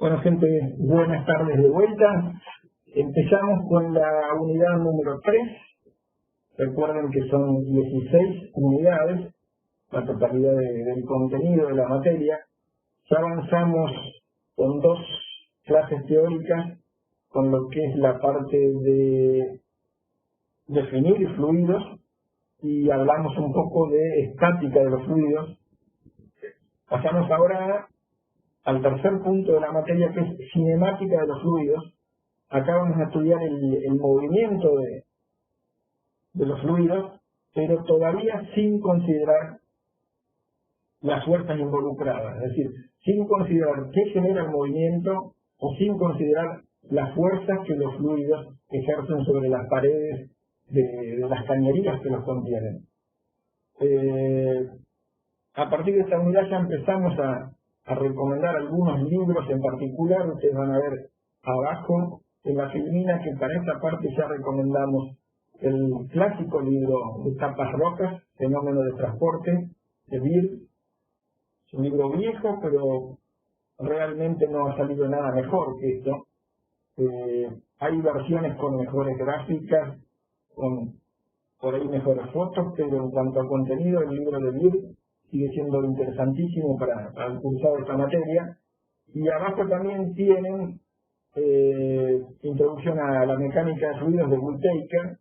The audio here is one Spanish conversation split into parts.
Bueno, gente, buenas tardes de vuelta. Empezamos con la unidad número 3. Recuerden que son 16 unidades, la totalidad del contenido de la materia. Ya avanzamos con 2 clases teóricas, con lo que es la parte de definir fluidos, y hablamos un poco de estática de los fluidos. Pasamos ahora al tercer punto de la materia, que es cinemática de los fluidos. Acá vamos a estudiar el movimiento de los fluidos, pero todavía sin considerar las fuerzas involucradas, es decir, sin considerar qué genera el movimiento o sin considerar las fuerzas que los fluidos ejercen sobre las paredes de las cañerías que los contienen. A partir de esta unidad ya empezamos a recomendar algunos libros en particular. Ustedes van a ver abajo en la filmina que para esta parte ya recomendamos el clásico libro de tapas rojas, Fenómeno de Transporte, de Beer. Es un libro viejo, pero realmente no ha salido nada mejor que esto. Hay versiones con mejores gráficas, con por ahí mejores fotos, pero en cuanto a contenido, el libro de Beer sigue siendo interesantísimo para el cursado de esta materia. Y abajo también tienen Introducción a la mecánica de fluidos de Whittaker,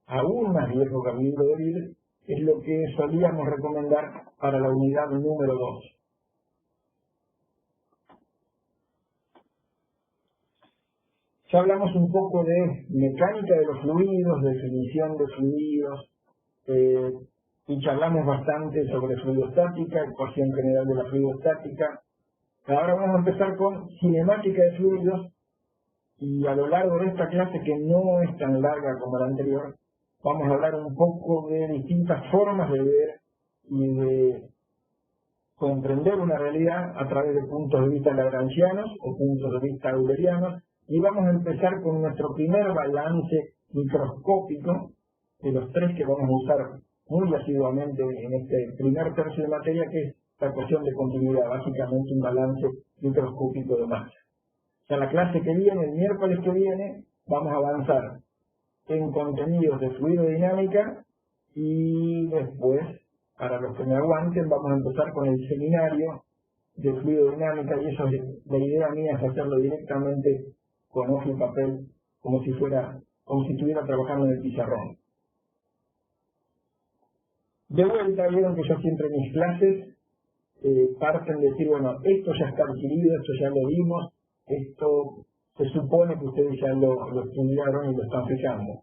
aún más viejo que el libro de Beer, es lo que solíamos recomendar para la unidad número 2. Ya hablamos un poco de mecánica de los fluidos, definición de fluidos, y charlamos bastante sobre fluidostática, ecuación general de la fluidostática. Ahora vamos a empezar con cinemática de fluidos, y a lo largo de esta clase, que no es tan larga como la anterior, vamos a hablar un poco de distintas formas de ver y de comprender una realidad a través de puntos de vista lagrangianos o puntos de vista eulerianos, y vamos a empezar con nuestro primer balance microscópico de los 3 que vamos a usar muy asiduamente en este primer tercio de materia, que es la ecuación de continuidad, básicamente un balance microscópico de masa. Ya la clase que viene, el miércoles que viene, vamos a avanzar en contenidos de fluidodinámica, y después, para los que me aguanten, vamos a empezar con el seminario de fluidodinámica, y eso es, la idea mía es hacerlo directamente con hoja y papel, como si estuviera trabajando en el pizarrón. De vuelta, vieron que yo siempre en mis clases parten de decir, bueno, esto ya está adquirido, esto ya lo vimos, esto se supone que ustedes ya lo estudiaron y lo están fijando.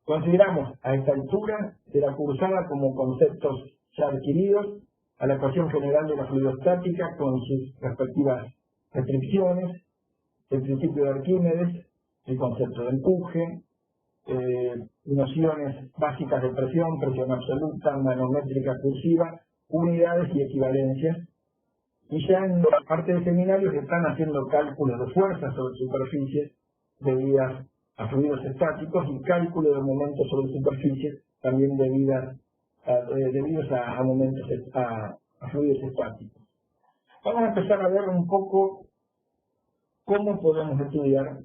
Consideramos a esta altura de la cursada como conceptos ya adquiridos a la ecuación general de la fluidostática con sus respectivas restricciones, el principio de Arquímedes, el concepto de empuje, nociones básicas de presión, presión absoluta, manométrica cursiva, unidades y equivalencias. Y ya en la parte de seminarios están haciendo cálculos de fuerzas sobre superficies debidas a fluidos estáticos y cálculo de momentos sobre superficies también debidos a momentos a fluidos estáticos. Vamos a empezar a ver un poco cómo podemos estudiar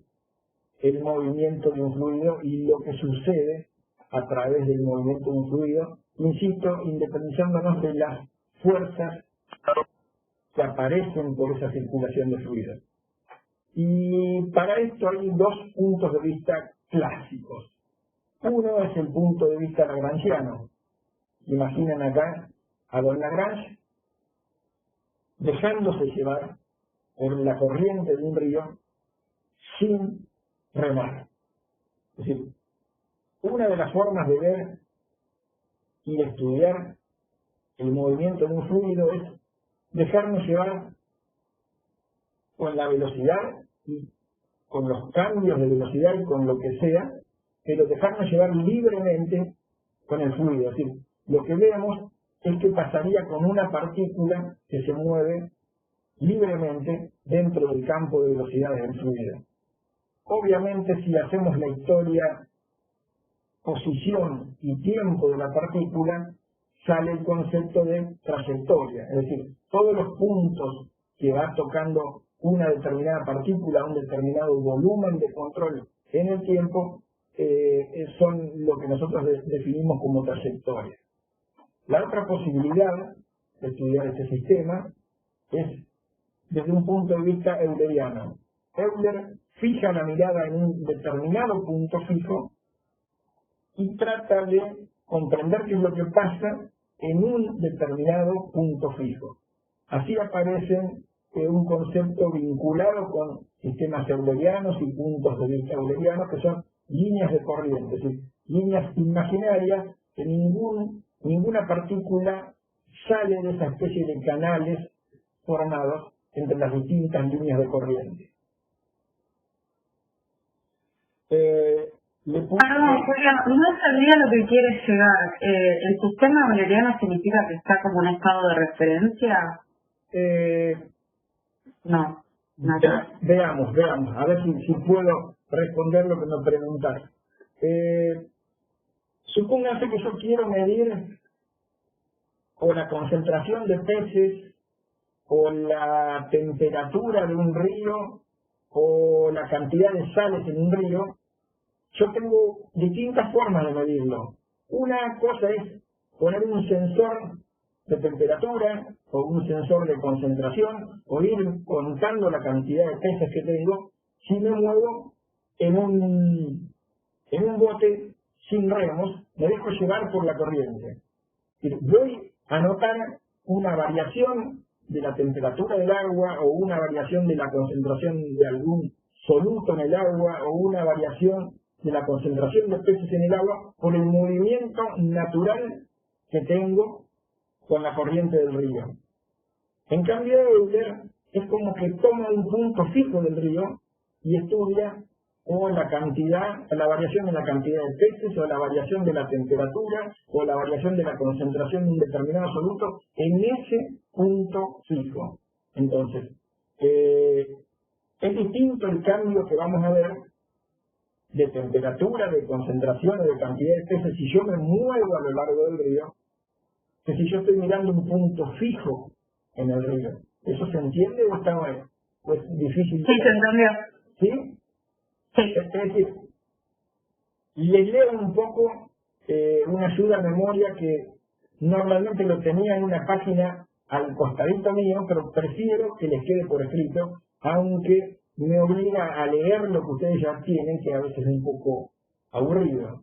el movimiento de un fluido y lo que sucede a través del movimiento de un fluido, insisto, independizándonos de las fuerzas que aparecen por esa circulación de fluidos. Y para esto hay 2 puntos de vista clásicos. Uno es el punto de vista lagrangiano. Imaginen acá a don Lagrange dejándose llevar por la corriente de un río sin remar. Es decir, una de las formas de ver y de estudiar el movimiento de un fluido es dejarnos llevar con la velocidad y con los cambios de velocidad y con lo que sea, pero dejarnos llevar libremente con el fluido. Es decir, lo que vemos es que pasaría con una partícula que se mueve libremente dentro del campo de velocidades del fluido. Obviamente, si hacemos la historia posición y tiempo de la partícula, sale el concepto de trayectoria, es decir, todos los puntos que va tocando una determinada partícula, un determinado volumen de control en el tiempo, son lo que nosotros definimos como trayectoria. La otra posibilidad de estudiar este sistema es desde un punto de vista euleriano. Euler fija la mirada en un determinado punto fijo y trata de comprender qué es lo que pasa en un determinado punto fijo. Así aparecen un concepto vinculado con sistemas eulerianos y puntos de vista eulerianos, que son líneas de corriente, es decir, líneas imaginarias que ninguna partícula sale de esa especie de canales formados entre las distintas líneas de corriente. Perdón, Julia, no sabría lo que quieres llegar. ¿El sistema euleriano significa que está como un estado de referencia? No. Veamos, a ver si puedo responder lo que me preguntaron. Supóngase que yo quiero medir o la concentración de peces, o la temperatura de un río, o la cantidad de sales en un río. Yo tengo distintas formas de medirlo. Una cosa es poner un sensor de temperatura o un sensor de concentración o ir contando la cantidad de peces que tengo si me muevo en un bote sin remos, me dejo llevar por la corriente. Voy a notar una variación de la temperatura del agua o una variación de la concentración de algún soluto en el agua o una variación de la concentración de peces en el agua por el movimiento natural que tengo con la corriente del río. En cambio, Euler es como que toma un punto fijo del río y estudia o la variación de la cantidad de peces, o la variación de la temperatura, o la variación de la concentración de un determinado soluto en ese punto fijo. Entonces, es distinto el cambio que vamos a ver de temperatura, de concentración o de cantidad de peces si yo me muevo a lo largo del río, que si yo estoy mirando un punto fijo en el río. ¿Eso se entiende o está mal? Pues difícil. Sí, se entendió. ¿Sí? Sí. Es decir, les leo un poco una ayuda a memoria que normalmente lo tenía en una página al costadito mío, pero prefiero que les quede por escrito, aunque me obliga a leer lo que ustedes ya tienen, que a veces es un poco aburrido.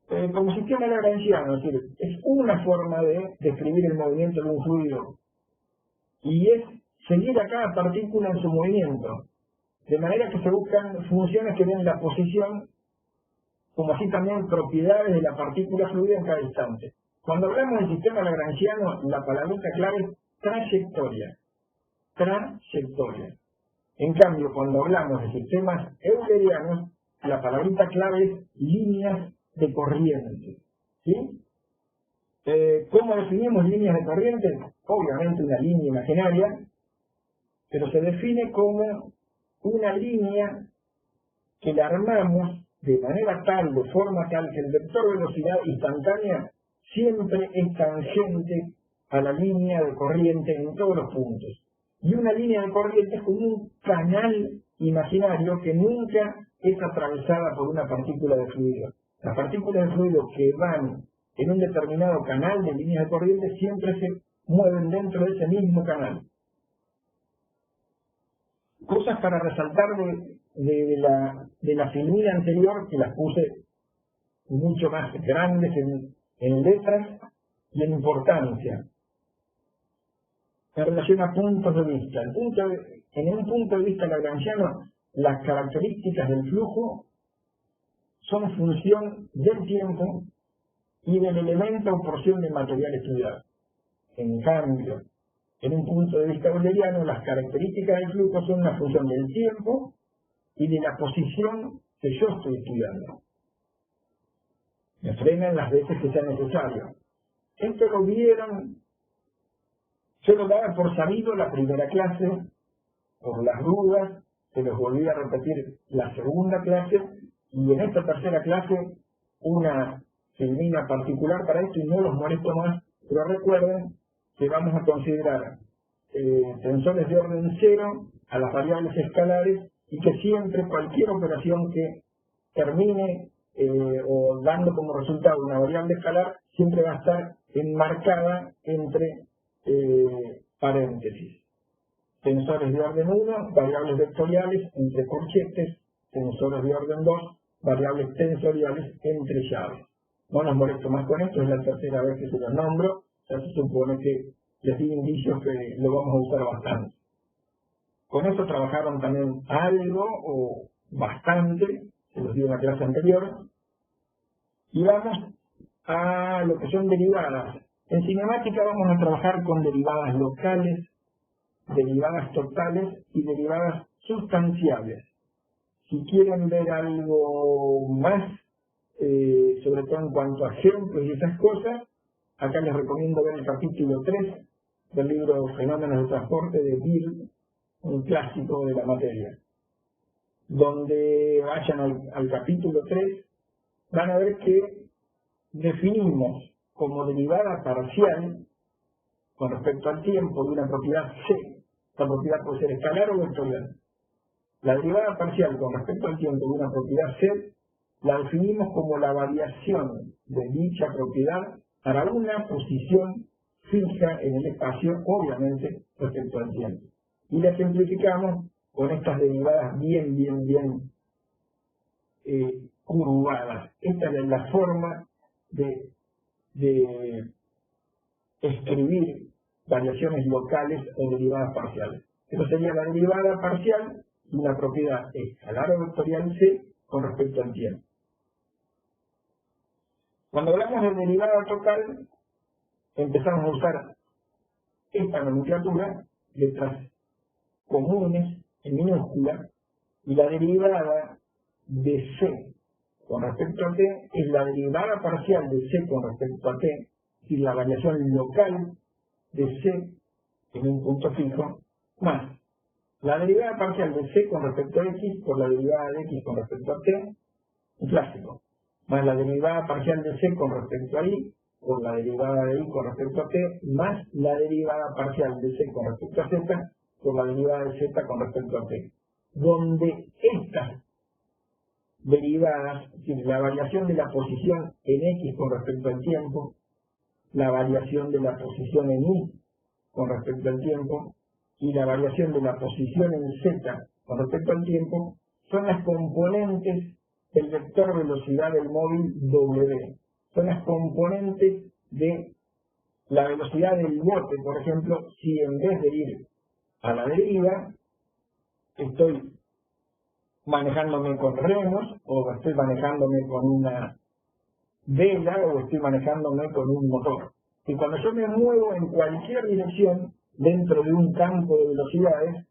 Como sistema lagrangiano, es decir, es una forma de describir el movimiento de un fluido, y es seguir a cada partícula en su movimiento, de manera que se buscan funciones que den la posición, como así también propiedades de la partícula fluida en cada instante. Cuando hablamos del sistema lagrangiano, la palabrita clave es trayectoria. Trayectoria. En cambio, cuando hablamos de sistemas eulerianos, la palabrita clave es líneas de corriente. ¿Sí? ¿Cómo definimos líneas de corriente? Obviamente una línea imaginaria, pero se define como una línea que la armamos de manera tal, de forma tal, que el vector velocidad instantánea siempre es tangente a la línea de corriente en todos los puntos. Y una línea de corriente es como un canal imaginario que nunca es atravesada por una partícula de fluido. Las partículas de fluido que van en un determinado canal de líneas de corriente siempre se mueven dentro de ese mismo canal. Cosas para resaltar de la filmina anterior, que las puse mucho más grandes en letras y en importancia. En relación a puntos de vista. En un punto de vista lagrangiano, las características del flujo son función del tiempo y del elemento o porción de material estudiado. En cambio, en un punto de vista euleriano, las características del flujo son una función del tiempo y de la posición que yo estoy estudiando. Me frenan las veces que sea necesario. Esto lo vieron, yo lo daba por sabido la primera clase, por las dudas, se los volví a repetir la segunda clase, y en esta tercera clase una filmina particular para esto, y no los molesto más, pero recuerden que vamos a considerar tensores de orden 0 a las variables escalares y que siempre cualquier operación que termine o dando como resultado una variable escalar siempre va a estar enmarcada entre paréntesis. Tensores de orden 1, variables vectoriales entre corchetes, tensores de orden 2, variables tensoriales entre llaves. No nos molesto más con esto, es la tercera vez que se los nombro, ya se supone que les di indicios que lo vamos a usar bastante. Con eso trabajaron también algo o bastante, se los di en la clase anterior, y vamos a lo que son derivadas. En cinemática vamos a trabajar con derivadas locales, derivadas totales y derivadas sustanciales. Si quieren ver algo más, sobre todo en cuanto a ejemplos y esas cosas, acá les recomiendo ver el capítulo 3 del libro Fenómenos de Transporte de Bill, un clásico de la materia. Donde vayan al capítulo 3, van a ver que definimos como derivada parcial con respecto al tiempo de una propiedad C. Esta propiedad puede ser escalar o vectorial. La derivada parcial con respecto al tiempo de una propiedad C la definimos como la variación de dicha propiedad para una posición fija en el espacio, obviamente respecto al tiempo. Y la simplificamos con estas derivadas bien curvadas. Esta es la forma de escribir variaciones locales o derivadas parciales. Esto sería la derivada parcial de una propiedad escalar o vectorial C con respecto al tiempo. Cuando hablamos de derivada total, empezamos a usar esta nomenclatura, letras comunes en minúscula, y la derivada de C con respecto a T es la derivada parcial de C con respecto a T, y la variación local de C en un punto fijo, más la derivada parcial de C con respecto a X por la derivada de X con respecto a T, un clásico, más la derivada parcial de C con respecto a Y por la derivada de Y con respecto a T, más la derivada parcial de C con respecto a Z por la derivada de Z con respecto a T, donde estas derivadas, es decir, la variación de la posición en X con respecto al tiempo, la variación de la posición en Y con respecto al tiempo y la variación de la posición en Z con respecto al tiempo, son las componentes del vector velocidad del móvil W. Son las componentes de la velocidad del bote, por ejemplo, si en vez de ir a la deriva, estoy manejándome con remos, o estoy manejándome con una vela, o estoy manejándome con un motor. Y cuando yo me muevo en cualquier dirección dentro de un campo de velocidades,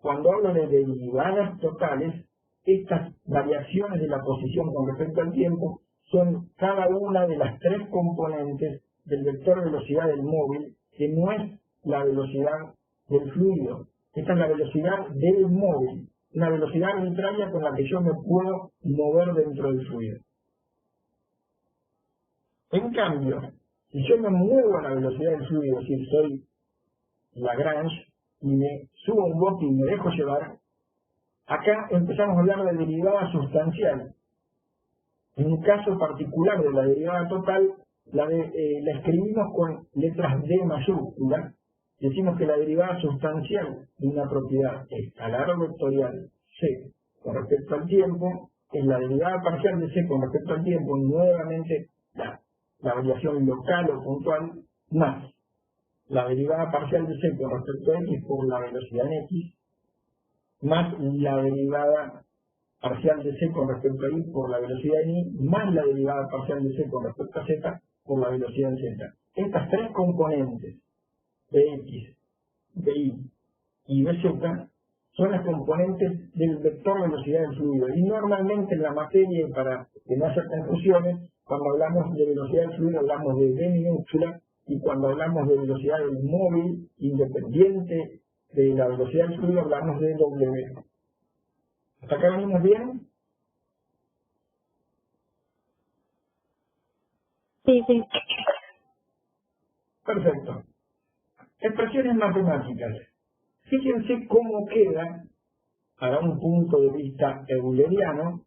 cuando hablo de derivadas totales, estas variaciones de la posición con respecto al tiempo son cada una de las tres componentes del vector velocidad del móvil, que no es la velocidad del fluido. Esta es la velocidad del móvil, una velocidad arbitraria con la que yo me puedo mover dentro del fluido. En cambio, si yo me muevo a la velocidad del fluido, es decir, soy Lagrange y me subo a un bote y me dejo llevar, acá empezamos a hablar de derivada sustancial. En un caso particular de la derivada total, la escribimos con letras D mayúscula. Decimos que la derivada sustancial de una propiedad escalar o vectorial C con respecto al tiempo es la derivada parcial de C con respecto al tiempo, nuevamente la variación local o puntual, más la derivada parcial de C con respecto a X por la velocidad en X, más la derivada parcial de C con respecto a Y por la velocidad en Y, más la derivada parcial de C con respecto a Z por la velocidad en Z. Estas tres componentes de X, de Y y de Z son las componentes del vector velocidad del fluido. Y normalmente en la materia, para que no haya confusiones, cuando hablamos de velocidad del fluido hablamos de V minúscula, y cuando hablamos de velocidad del móvil independiente de la velocidad del fluido hablamos de W. ¿Hasta acá venimos bien? Sí. Perfecto. Expresiones matemáticas. Fíjense cómo queda, para un punto de vista euleriano,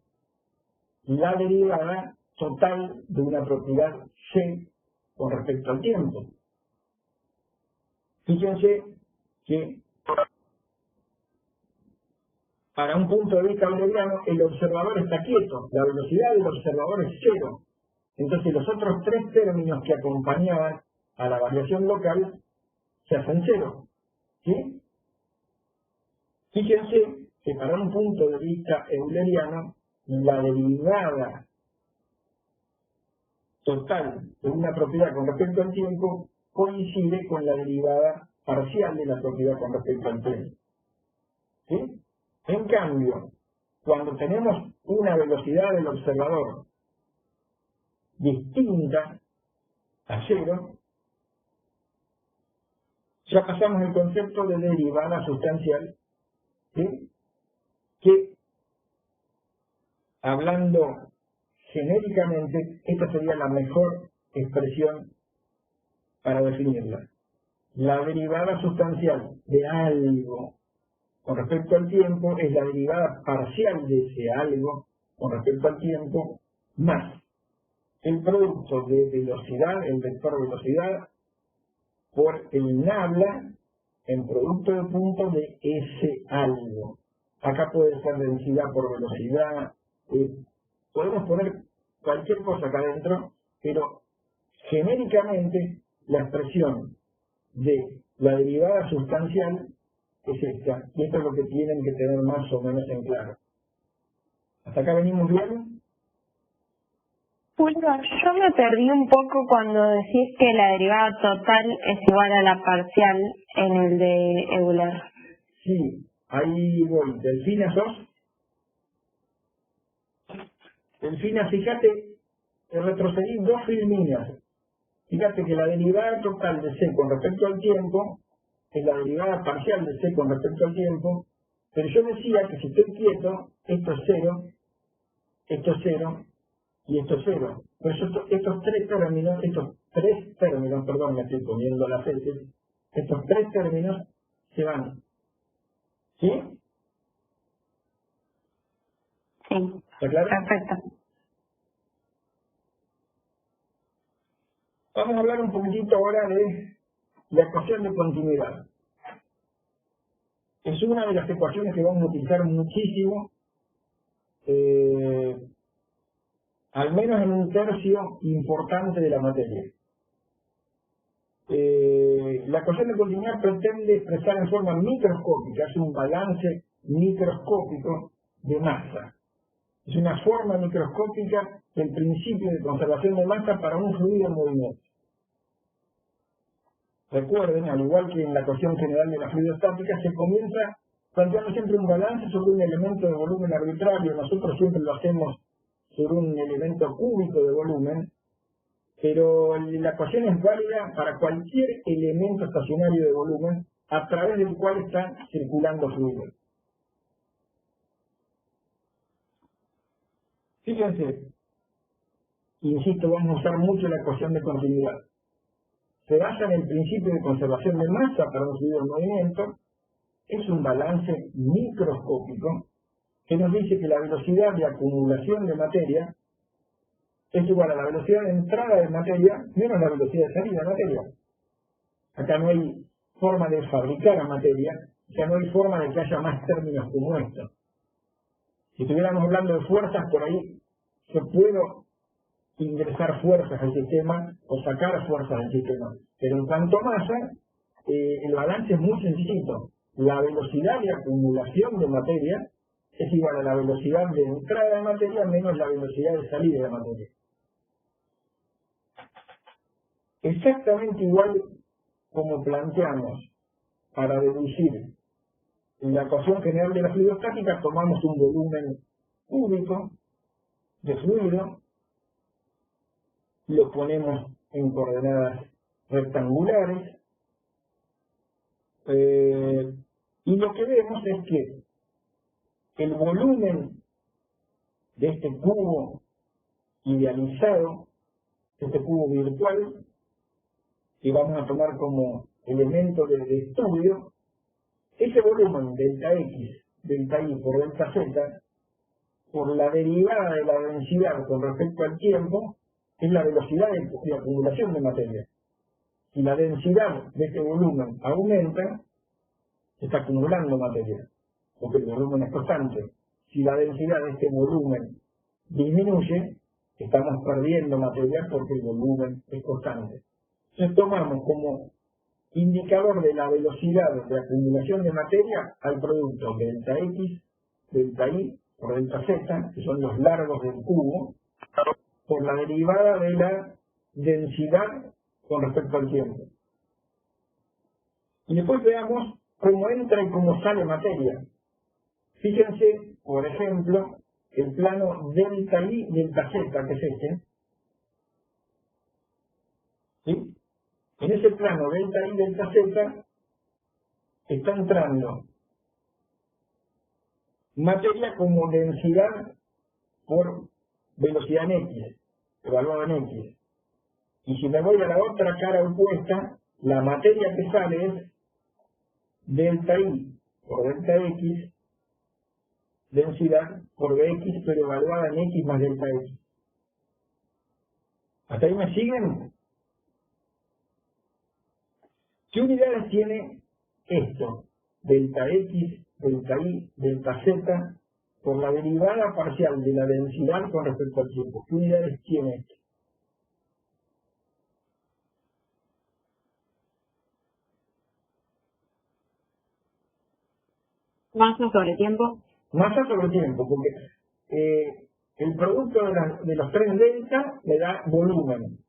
la derivada total de una propiedad C con respecto al tiempo. Fíjense que para un punto de vista euleriano el observador está quieto, la velocidad del observador es cero. Entonces los otros tres términos que acompañaban a la variación local se hacen cero. ¿Sí? Fíjense que para un punto de vista euleriano la derivada total de una propiedad con respecto al tiempo coincide con la derivada parcial de la propiedad con respecto al tiempo. ¿Sí? En cambio, cuando tenemos una velocidad del observador distinta a cero, ya pasamos el concepto de derivada sustancial, ¿sí? Que, hablando genéricamente, esta sería la mejor expresión para definirla. La derivada sustancial de algo con respecto al tiempo es la derivada parcial de ese algo con respecto al tiempo más el producto de velocidad, el vector velocidad, por el nabla en producto de punto de ese algo. Acá puede ser densidad por velocidad, podemos poner cualquier cosa acá adentro, pero genéricamente la expresión de la derivada sustancial es esta, y esto es lo que tienen que tener más o menos en claro. ¿Hasta acá venimos bien? Julio, yo me perdí un poco cuando decís que la derivada total es igual a la parcial en el de Euler. Sí, ahí voy. Delfina, ¿sos? Delfina, fíjate, retrocedí dos filminas. Fíjate que la derivada total de C con respecto al tiempo es la derivada parcial de C con respecto al tiempo, pero yo decía que si estoy quieto, esto es cero, esto es cero, y esto es cero. Por eso estos tres términos, perdón, me estoy poniendo las veces, estos tres términos se van. ¿Sí? Sí. ¿Está claro? Perfecto. Vamos a hablar un poquitito ahora de la ecuación de continuidad. Es una de las ecuaciones que vamos a utilizar muchísimo, al menos en un tercio importante de la materia. La ecuación de continuidad pretende expresar en forma microscópica, es un balance microscópico de masa. Es una forma microscópica del principio de conservación de masa para un fluido en movimiento. Recuerden, al igual que en la ecuación general de la fluidostática, se comienza planteando siempre un balance sobre un elemento de volumen arbitrario. Nosotros siempre lo hacemos sobre un elemento cúbico de volumen, pero la ecuación es válida para cualquier elemento estacionario de volumen a través del cual está circulando fluido. Fíjense, insisto, vamos a usar mucho la ecuación de continuidad. Se basa en el principio de conservación de masa para un fluido en movimiento, es un balance microscópico que nos dice que la velocidad de acumulación de materia es igual a la velocidad de entrada de materia menos la velocidad de salida de materia. Acá no hay forma de fabricar a materia, o sea, no hay forma de que haya más términos como estos. Si estuviéramos hablando de fuerzas, por ahí yo puedo ingresar fuerzas al sistema o sacar fuerzas del sistema. Pero en cuanto a masa, el balance es muy sencillito. La velocidad de acumulación de materia es igual a la velocidad de entrada de materia menos la velocidad de salida de materia. Exactamente igual como planteamos para deducir en la ecuación general de la fluidostática, tomamos un volumen cúbico de fluido, lo ponemos en coordenadas rectangulares, y lo que vemos es que el volumen de este cubo idealizado, este cubo virtual, que vamos a tomar como elemento de estudio, ese volumen delta X, delta Y por delta Z, por la derivada de la densidad con respecto al tiempo, es la velocidad de acumulación de materia. Si la densidad de este volumen aumenta, se está acumulando materia, porque el volumen es constante. Si la densidad de este volumen disminuye, estamos perdiendo materia porque el volumen es constante. Entonces tomamos como indicador de la velocidad de acumulación de materia al producto delta X, delta Y por delta Z, que son los largos del cubo, por la derivada de la densidad con respecto al tiempo. Y después veamos cómo entra y cómo sale materia. Fíjense, por ejemplo, el plano delta Y, delta Z, que es este. ¿Sí? En ese plano delta Y, delta Z, está entrando materia como densidad por velocidad en X, evaluada en X. Y si me voy a la otra cara opuesta, la materia que sale es delta Y por delta X, densidad por Bx, pero evaluada en X más delta X. ¿Hasta ahí me siguen? ¿Qué unidades tiene esto? Delta X, delta Y, delta Z, por la derivada parcial de la densidad con respecto al tiempo. ¿Qué unidades tiene esto? Masa sobre tiempo. Masa sobre tiempo, porque el producto de los tres delta me da volumen.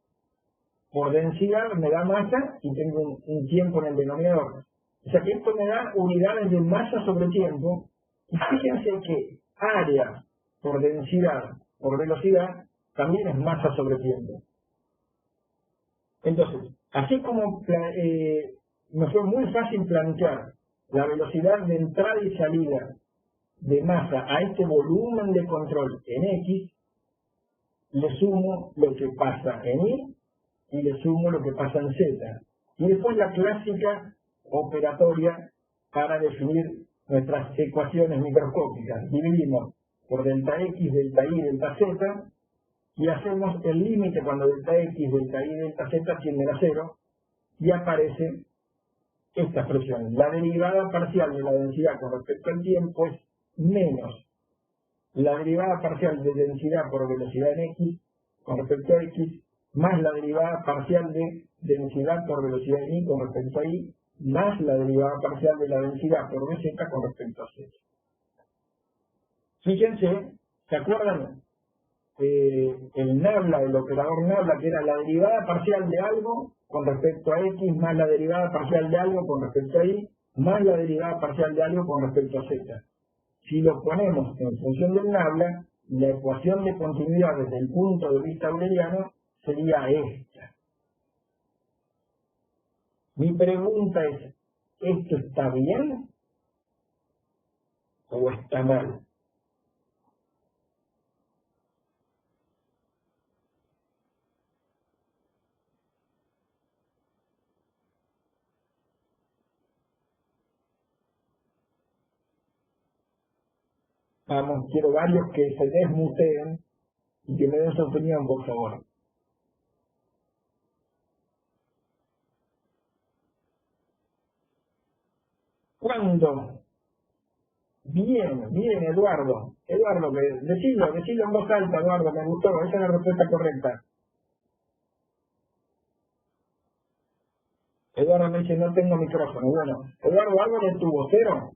Por densidad me da masa y tengo un tiempo en el denominador. O sea que esto me da unidades de masa sobre tiempo. Y fíjense que área por densidad, por velocidad, también es masa sobre tiempo. Entonces, así como me fue muy fácil plantear la velocidad de entrada y salida de masa a este volumen de control en X, le sumo lo que pasa en Y y le sumo lo que pasa en Z. Y después la clásica operatoria para definir nuestras ecuaciones microscópicas. Dividimos por delta X, delta Y, delta Z, y hacemos el límite cuando delta X, delta Y, delta Z tienden a 0, y aparece esta expresión. La derivada parcial de la densidad con respecto al tiempo es menos la derivada parcial de densidad por velocidad en X con respecto a X, más la derivada parcial de densidad por velocidad en Y con respecto a Y, más la derivada parcial de la densidad por Bz con respecto a Z. Fíjense, ¿se acuerdan? El nabla, el operador nabla, que era la derivada parcial de algo con respecto a X, más la derivada parcial de algo con respecto a Y, más la derivada parcial de algo con respecto a Z. Si lo ponemos en función del nabla, la ecuación de continuidad desde el punto de vista euleriano sería esta. Mi pregunta es, ¿esto está bien o está mal? Vamos, quiero varios que se desmuteen y que me den su opinión, por favor. ¿Cuándo? Bien, bien, Eduardo. Eduardo, decilo en voz alta, Eduardo, me gustó, esa es la respuesta correcta. Eduardo me dice, no tengo micrófono. Bueno, Eduardo, ¿algo le tuvo? ¿Cero?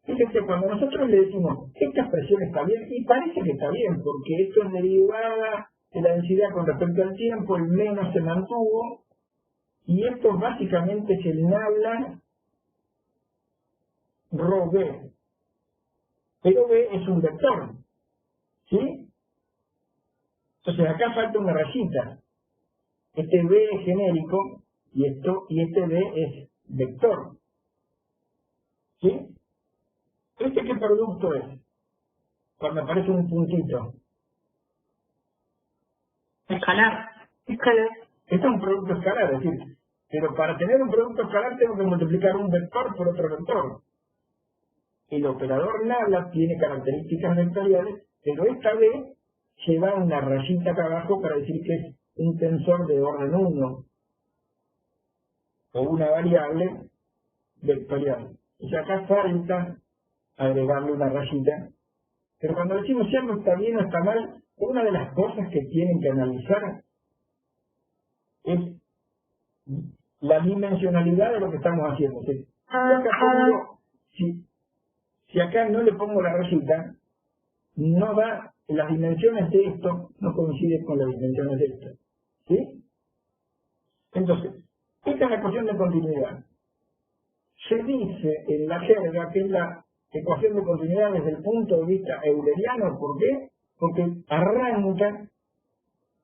Fíjense, cuando nosotros le decimos, esta expresión está bien, y parece que está bien, porque esto es derivada de la densidad con respecto al tiempo, el menos se mantuvo, y esto básicamente es el nabla rho b. Pero b es un vector, ¿sí? Entonces acá falta una rayita. Este b es genérico, y este b es vector, ¿sí? ¿Este qué producto es? Cuando aparece un puntito. Escalar. Esto es un producto escalar, es decir, pero para tener un producto escalar tengo que multiplicar un vector por otro vector. El operador nabla tiene características vectoriales, pero esta vez lleva una rayita acá abajo para decir que es un tensor de orden 1 o una variable vectorial. O sea, acá falta agregarle una rayita, pero cuando decimos si algo está bien o está mal, una de las cosas que tienen que analizar es la dimensionalidad de lo que estamos haciendo. Si acá no le pongo la rayita, no da, las dimensiones de esto no coinciden con las dimensiones de esto. ¿Sí? Entonces, esta es la ecuación de continuidad. Se dice en la jerga que es la ecuación de continuidad desde el punto de vista euleriano. ¿Por qué? Porque arranca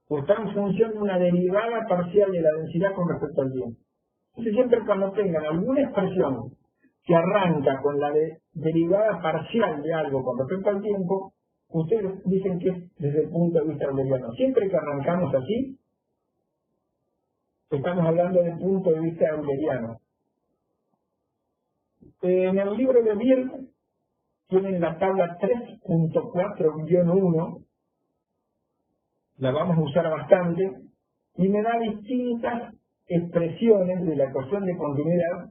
o está en función de una derivada parcial de la densidad con respecto al tiempo. Entonces, siempre cuando tengan alguna expresión que arranca con la derivada parcial de algo con respecto al tiempo, ustedes dicen que es desde el punto de vista euleriano. Siempre que arrancamos así, estamos hablando del punto de vista euleriano. En el libro de Bird tienen la tabla 3.4-1, la vamos a usar bastante, y me da distintas expresiones de la ecuación de continuidad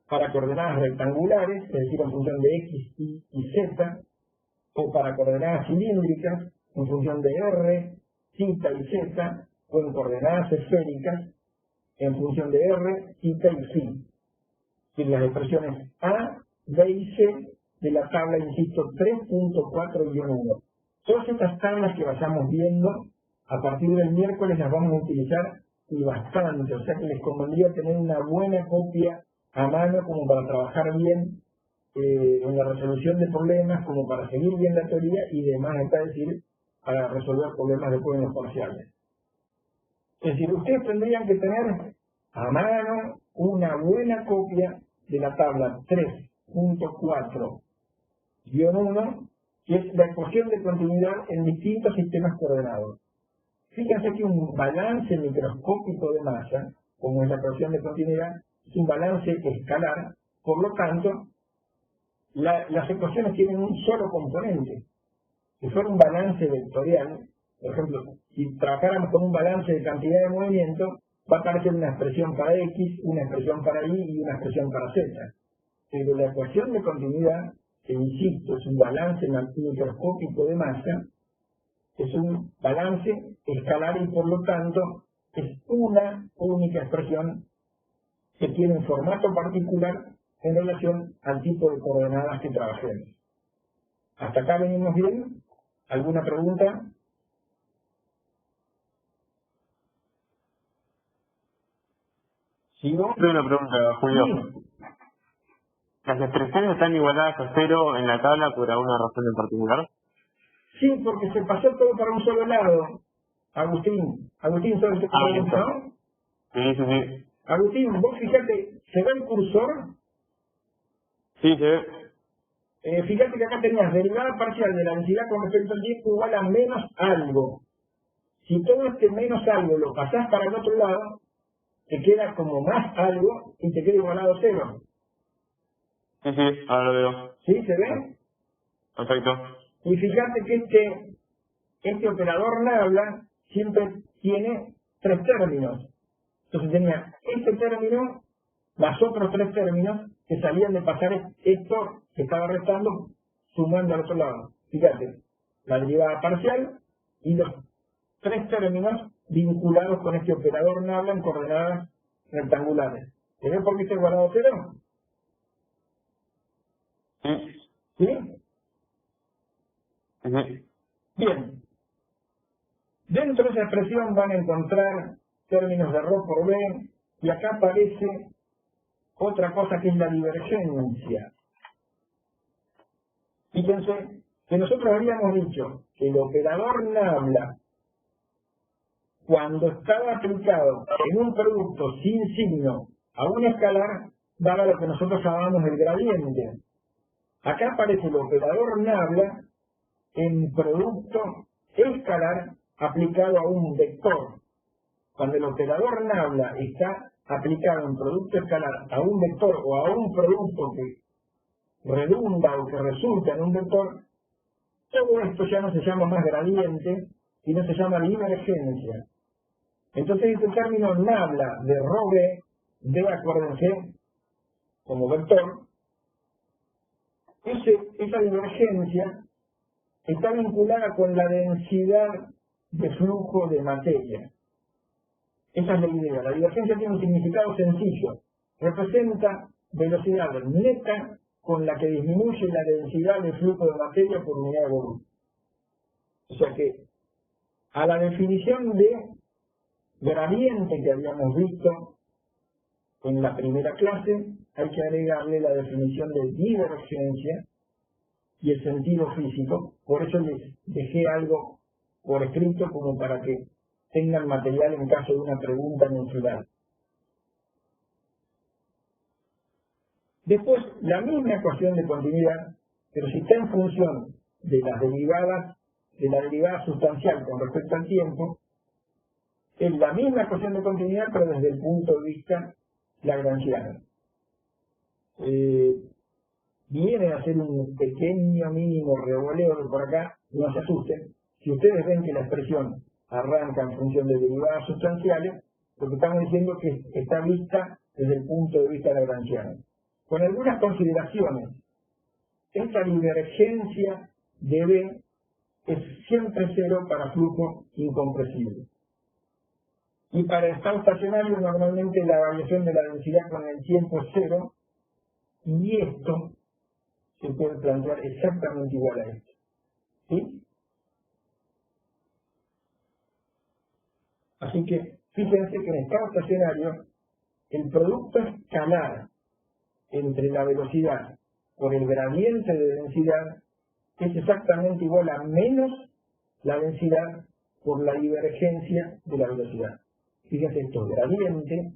para coordenadas rectangulares, es decir, en función de x, y z, o para coordenadas cilíndricas, en función de r, θ y z, o en coordenadas esféricas, en función de r, θ y phi. Y las expresiones A, B y C de la tabla, insisto, 3.4-1. Todas estas tablas que vayamos viendo, a partir del miércoles las vamos a utilizar y bastante, o sea que les convendría tener una buena copia a mano como para trabajar bien en la resolución de problemas, como para seguir bien la teoría y demás, es decir, para resolver problemas después en los parciales. Es decir, ustedes tendrían que tener a mano una buena copia de la tabla 3.4-1, que es la ecuación de continuidad en distintos sistemas coordenados. Fíjense que un balance microscópico de masa, como es la ecuación de continuidad, es un balance escalar, por lo tanto, las ecuaciones tienen un solo componente. Si fuera un balance vectorial, por ejemplo, si trabajáramos con un balance de cantidad de movimiento, va a aparecer una expresión para X, una expresión para Y y una expresión para Z. Pero la ecuación de continuidad, que insisto, es un balance microscópico de masa, es un balance escalar y por lo tanto es una única expresión que tiene un formato particular en relación al tipo de coordenadas que trabajemos. ¿Hasta acá venimos bien? ¿Alguna pregunta? ¿Sigo? Tengo una pregunta, Julio. Sí. ¿Las expresiones están igualadas a 0 en la tabla por alguna razón en particular? Sí, porque se pasó todo para un solo lado. Agustín, ¿sabes qué te preguntó? Sí. Agustín, vos fíjate, ¿se ve el cursor? Sí, se ve. Fíjate que acá tenías derivada parcial de la densidad con respecto al tiempo igual a menos algo. Si todo este menos algo lo pasás para el otro lado, te queda como más algo y te queda igualado a 0. Sí, ahora lo veo. ¿Sí? ¿Se ve? Perfecto. Y fíjate que este operador nabla siempre tiene 3 términos. Entonces tenía este término más otros 3 términos que salían de pasar esto que estaba restando sumando al otro lado. Fíjate, la derivada parcial y los 3 términos vinculados con este operador nabla en coordenadas rectangulares. ¿Se ve por qué está igualado a 0? ¿Sí? Bien. Dentro de esa expresión van a encontrar términos de ρ por b y acá aparece otra cosa que es la divergencia. Fíjense que nosotros habíamos dicho que el operador nabla, cuando estaba aplicado en un producto sin signo a un escalar, daba lo que nosotros llamamos el gradiente. Acá aparece el operador nabla en producto escalar aplicado a un vector. cuando el operador nabla está aplicado en producto escalar a un vector o a un producto que redunda o que resulta en un vector, todo esto ya no se llama más gradiente, sino se llama divergencia. Entonces este término nabla de rho B, acuérdense, como vector, esa divergencia está vinculada con la densidad de flujo de materia. Esa es la idea. La divergencia tiene un significado sencillo. Representa velocidad neta con la que disminuye la densidad de flujo de materia por unidad de volumen. O sea que a la definición de gradiente que habíamos visto en la primera clase, hay que agregarle la definición de divergencia y el sentido físico. Por eso les dejé algo por escrito como para que tengan material en caso de una pregunta mensual. Después, la misma ecuación de continuidad, pero si está en función de las derivadas, de la derivada sustancial con respecto al tiempo, es la misma ecuación de continuidad, pero desde el punto de vista lagrangiano. Viene a hacer un pequeño mínimo revoleo de por acá, no se asusten. Si ustedes ven que la expresión arranca en función de derivadas sustanciales, lo que estamos diciendo es que está vista desde el punto de vista lagrangiano. Con algunas consideraciones, esta divergencia de B es siempre cero para flujo incompresible. Y para el estado estacionario normalmente la variación de la densidad con el tiempo es cero, y esto se puede plantear exactamente igual a esto. ¿Sí? Así que fíjense que en el estado estacionario el producto escalar entre la velocidad por el gradiente de densidad es exactamente igual a menos la densidad por la divergencia de la velocidad. Fíjense esto, gradiente,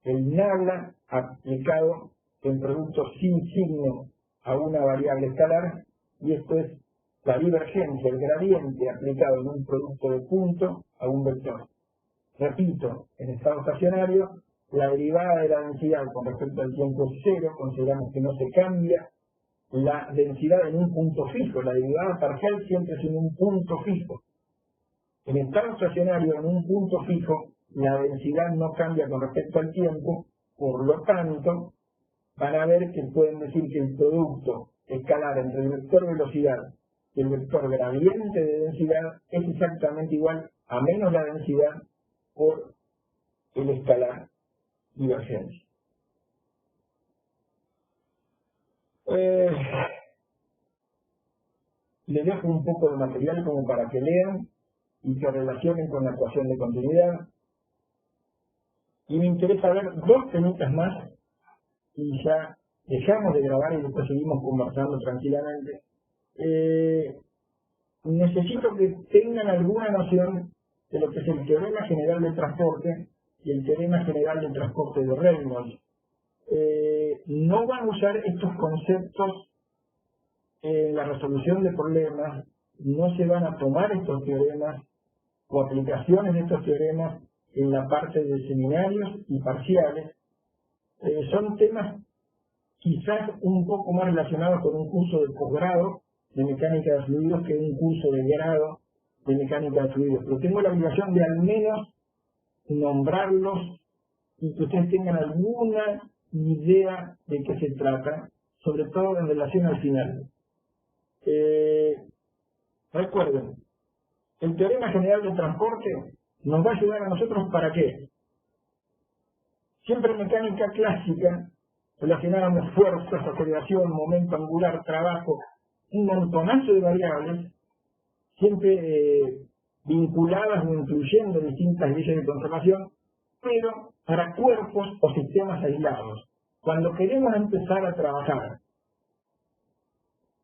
el nabla aplicado en producto sin signo a una variable escalar, y esto es la divergencia, el gradiente aplicado en un producto de punto a un vector. Repito, en estado estacionario, la derivada de la densidad con respecto al tiempo es cero, consideramos que no se cambia la densidad en un punto fijo, la derivada parcial siempre es en un punto fijo. En estado estacionario, en un punto fijo, la densidad no cambia con respecto al tiempo, por lo tanto, van a ver que pueden decir que el producto escalar entre el vector velocidad y el vector gradiente de densidad es exactamente igual a menos la densidad por el escalar divergencia. Les dejo un poco de material como para que lean y se relacionen con la ecuación de continuidad. Y me interesa ver dos temitas más y ya dejamos de grabar y después seguimos conversando tranquilamente. Necesito que tengan alguna noción de lo que es el teorema general del transporte y el teorema general del transporte de Reynolds. No van a usar estos conceptos en la resolución de problemas, no se van a tomar estos teoremas o aplicaciones de estos teoremas en la parte de seminarios y parciales. Son temas quizás un poco más relacionados con un curso de posgrado de mecánica de fluidos que un curso de grado de mecánica de fluidos. Pero tengo la obligación de al menos nombrarlos y que ustedes tengan alguna idea de qué se trata, sobre todo en relación al final. Recuerden, el teorema general del transporte nos va a ayudar a nosotros ¿para qué? Siempre en mecánica clásica relacionábamos fuerzas, aceleración, momento angular, trabajo, un montonazo de variables, siempre vinculadas o incluyendo distintas leyes de conservación, pero para cuerpos o sistemas aislados. Cuando queremos empezar a trabajar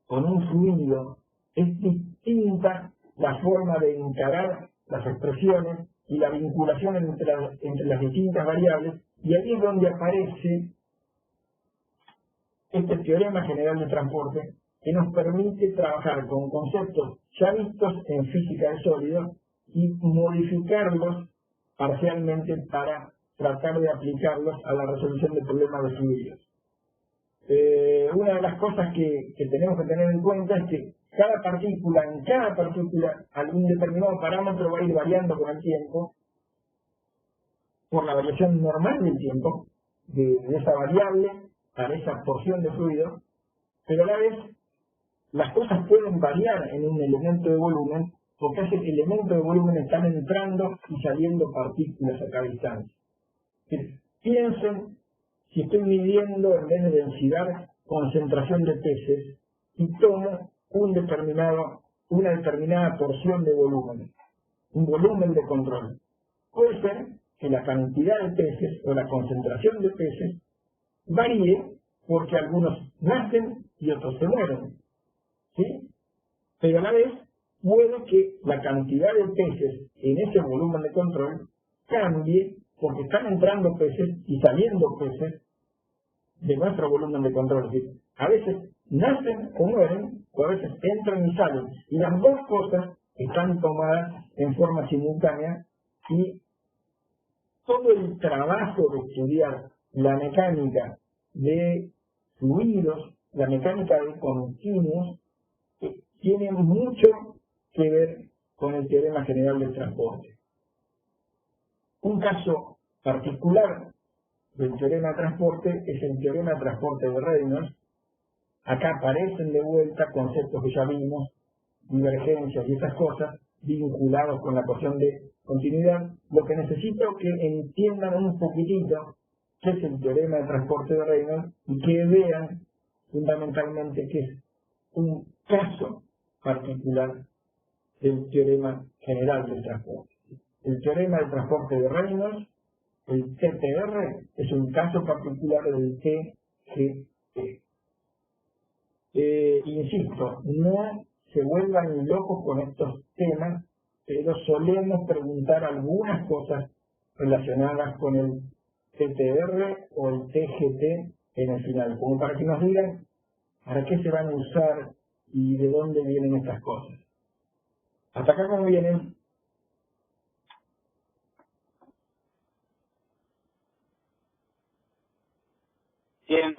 con un fluido, es distinta la forma de encarar las expresiones y la vinculación entre las distintas variables, y ahí es donde aparece este teorema general de transporte que nos permite trabajar con conceptos ya vistos en física de sólidos y modificarlos parcialmente para tratar de aplicarlos a la resolución de problemas de fluidos. Una de las cosas que tenemos que tener en cuenta es que en cada partícula, algún determinado parámetro va a ir variando con el tiempo, por la variación normal del tiempo, de esa variable para esa porción de fluido, pero a la vez las cosas pueden variar en un elemento de volumen, porque ese elemento de volumen están entrando y saliendo partículas a cada instante. Piensen, si estoy midiendo en vez de densidad, concentración de peces, y tomo una determinada porción de volumen, un volumen de control. Puede ser que la cantidad de peces o la concentración de peces varíe porque algunos nacen y otros se mueren, ¿sí? Pero a la vez puede que la cantidad de peces en ese volumen de control cambie porque están entrando peces y saliendo peces de nuestro volumen de control. Es decir, a veces nacen o mueren, o a veces entran y salen. Y las dos cosas están tomadas en forma simultánea, y todo el trabajo de estudiar la mecánica de fluidos, la mecánica de continuos, tiene mucho que ver con el teorema general del transporte. Un caso particular del teorema de transporte es el teorema de transporte de Reynolds. Acá aparecen de vuelta conceptos que ya vimos, divergencias y esas cosas, vinculados con la cuestión de continuidad. Lo que necesito que entiendan un poquitito qué es el teorema de transporte de Reynolds y que vean fundamentalmente que es un caso particular del teorema general del transporte. El teorema del transporte de Reynolds, el TTR, es un caso particular del TGT. Insisto, no se vuelvan locos con estos temas, pero solemos preguntar algunas cosas relacionadas con el TTR o el TGT en el final, como para que nos digan para qué se van a usar y de dónde vienen estas cosas. Hasta acá como vienen. Bien.